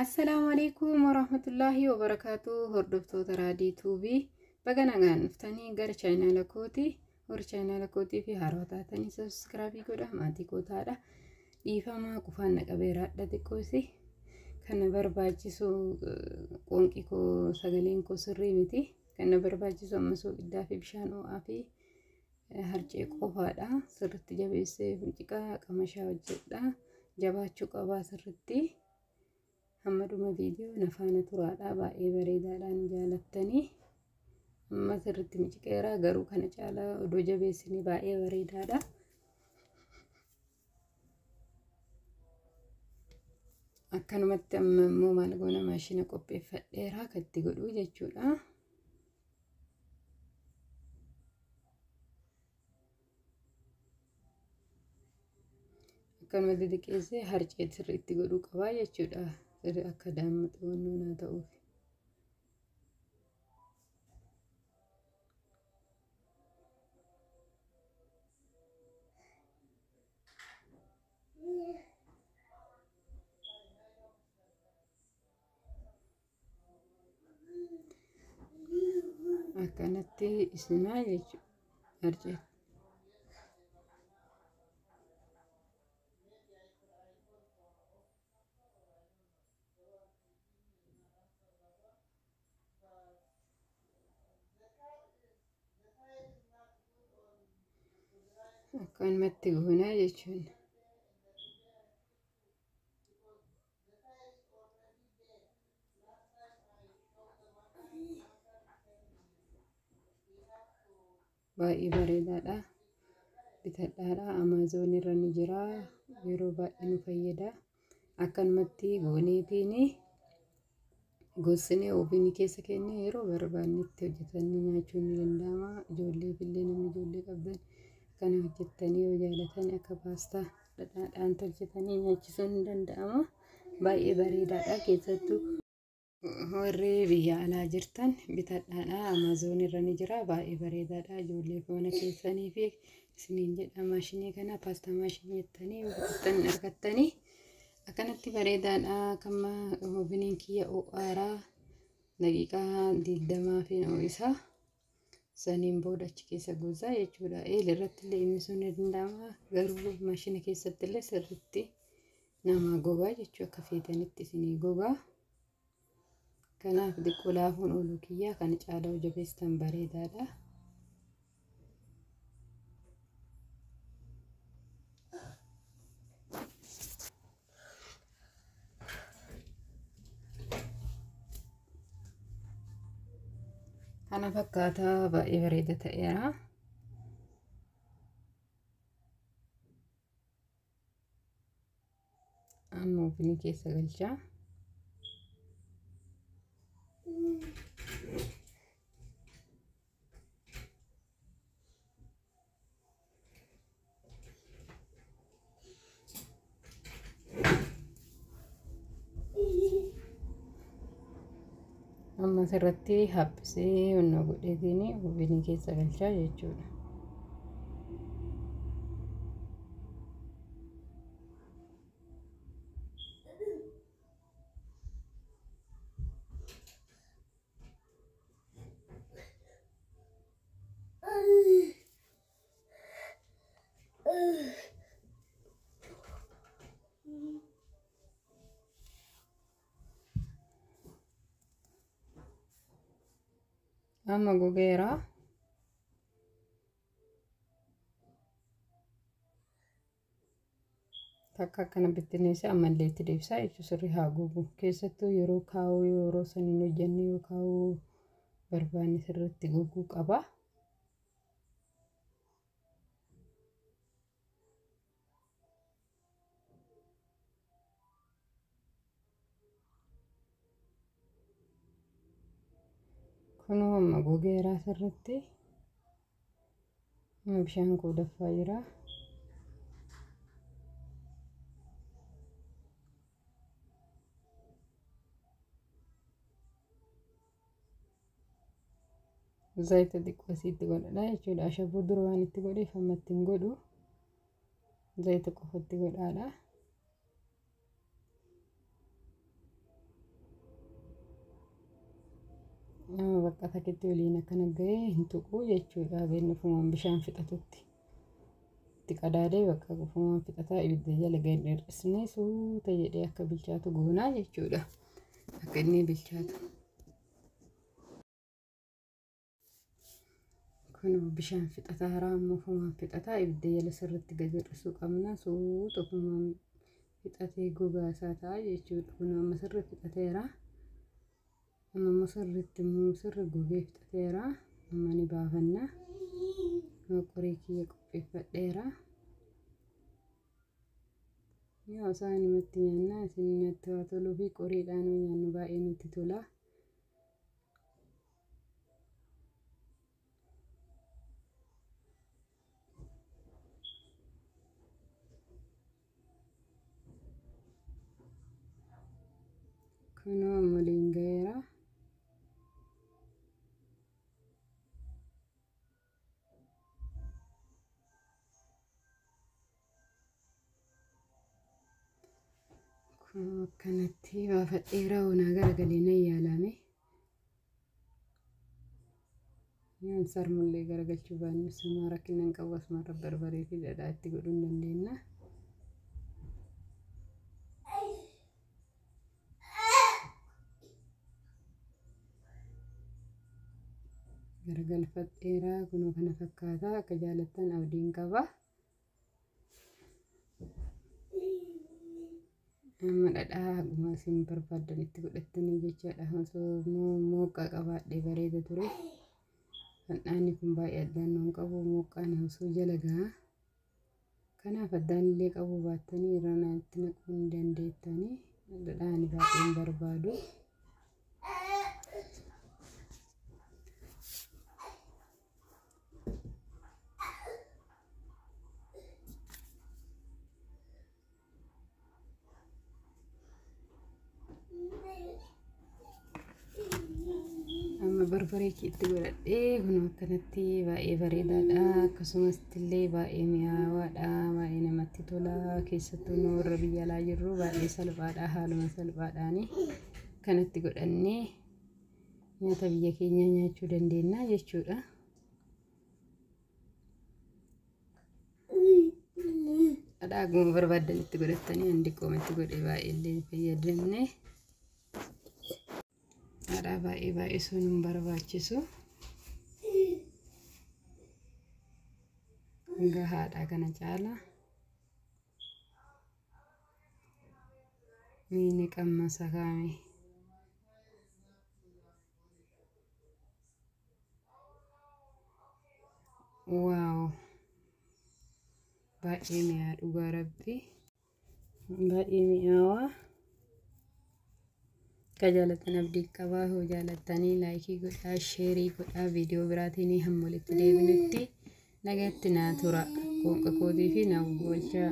Assalamu alaikum warahmatullahi wabarakatuh. Hordoftoota raadii tuubii baga nagaan dhuftanii gara chaanaala kootii fi haaraa taatanii subscribe godhaa maatii kootaadha. Dhiifamaa qufaan naqabeeraadha xiqqoosi kan barbaachisu qoonqii koo sagaleen koo sirrii miti kan barbaachisu ammas ibiddaa fi bishaan ho'aa fi harcee qofaadha. Sirriitti jabeessee muciqaa qamashaa hojjedha. Jabaachuu qabaa sirriitti. Hammaduma viidiyoo nafaana turaadha baay'ee bareedaadhaan jaalattanii amma sirriitti muciqeeraa garuu kana caalaa odoo jabeessine baay'ee bareedaadha. Akkanumatti amma immoo maal goona maashina qopheeffadheeraa katti godhuu jechuudha. Akkanumatti xiqqeessee harcee sirriitti godhuu qabaa jechuudha. Akka daammaxuu wannoonaa ta'uuf. Akkanatti isinaa jechuudha harcee. Akkanumatti goonaa jechuudha. Baay'ee bareedaadha. Bitadhaadha. Amazon irra ni jira. Yeroo baay'ee nu fayyada. Akkanumatti gooneetiin gosinee oobinii keessa kennee yeroo barbaannetti hojjetanii nyaachuun ni danda'ama. Ijoollee fillee namni ijoollee qabdan kana hojjettanii yoo jaalatan akka paastaa dhadhaadhaan hojjetanii nyaachisuun ni danda'ama. Baay'ee bareedaadha. Keessattuu warri biyya alaa jirtan bitadhaadha. Amazon irra ni jira. Baay'ee bareedaadha. Ijoollee mana keessanii fi isiniin jedha maashinii kana paastaa maashinii jettanii bitattan argattanii akkanatti bareedaadha. Kamma oobiniin kiyya o'aaraa daqiiqaa 20 fi isaa saniin booda achi keessa gosaa jechuudha. Eelirratti illee inni sun ni danda'ama. Garuu maashina keessatti illee sirriitti nama gogaa jechuudha. Akka feetanitti isinii gogaa. Kanaaf xiqqoo laafuun ooluu kiyyaa kan caalaa jabeessan bareedaadha. Kana fakkaataa baay'ee bareeda ta'eera. Amma oobinii keessa galchaa. Amma sirriitti haphisee onnoo godheetiin oobinii keessa galchaa jechuudha. Amma gogeera. Takka akkana bittinneessee ammallee itti deebisaa jechuudha. Sirrii haa gogu. Keessattuu yeroo kaa'uu yeroo saniin hojjennee yoo kaa'uu barbaanne sirriitti goguu qaba. Kunoo amma gogeeraa sirriitti. Amma bishaan koo daffaa jira. Zayita xiqqoo asitti godhadha jechuudha. Ashaboo dura waan itti godheef amma ittiin godhu zayita qofatti godhaadha. bakka takkitti waliin akkana ga'ee hin tuquu jechuudha. Beeknu fumaan bishaan fixatutti itti qadaadee bakka fumaan fixataa ibidda jala ga'ee dheeressinee suuta jedhee akka bilchaatu goonaa jechuudha. Akka inni bilchaatu. Kun bishaan fixataa raammoo fumaan fixataa ibidda jala sirriitti gad hir'isuu qabna. Suuta fumaan fixatee gogaa isaa ta'a jechuudha. Kun amma sirri fixateera. Amma sirriitti immoo sirri gogee fixateera. Amma ni baafanna. Qorii kiyya qopheeffadheera. Yaa isaan himatti nyaannaa isin nyaatti haa toluu fi qoriidhaan nyaannu baay'ee nutti tola. Kunoo amma ga'eera. Kunoo akkanatti baafadheera onaa garagalee nan yaalame. Nyaan sarmullee garagalchuu baannu samaa rakkina hin qabu asumarra barbaree fi dhadhaa itti godhuu hin dandeenya. Garagalfadheera kunoo kana fakkaata akka jaalattan abdiin qaba. Amma dhadhaa akkuma isin barbaaddan itti godhattanii jechaadha. Osoo mooqqaa qabaadhee bareeda ture. Fal'aanni kun baay'ee addaan hin qabu mooqqaan osoo jala ga'a. Kanaaf addaan illee qabuu baattanii irra naatti naquu hin dandeettanii. Dhadhaan baay'ee hin barbaadu. Barbaree itti godhadhee kun akkanatti baay'ee bareedaadha. Akkasumas illee baay'ee mi'aawaadha. Baay'ee namatti tola. Keessattuu nu warra biyya alaa jirru baay'ee salphaadha. Haaluma salphaadhaani kanatti godhannee nyaata biyya keenya nyaachuu dandeenya jechuudha. Dhadhaa akkuma barbaaddan itti godhattanii handi qoomatti godhee baay'ee illee fayyadamne. Dhadhaa baay'ee sun hin barbaachisu. Gahaadha kana caala. Miini qammasa kaame. Waaw. Baay'ee mi'aa dhugaa rabbi. Baay'ee mi'aawaa. Kajaalatan abdii qabaa. Hoo jaalattanii laayikii godhaa, sheerii godhaa. Viidiyoo biraatiin hamma walitti deebinutti nagatti naa tura. Qoonqa kootii fi naaf oolchaa.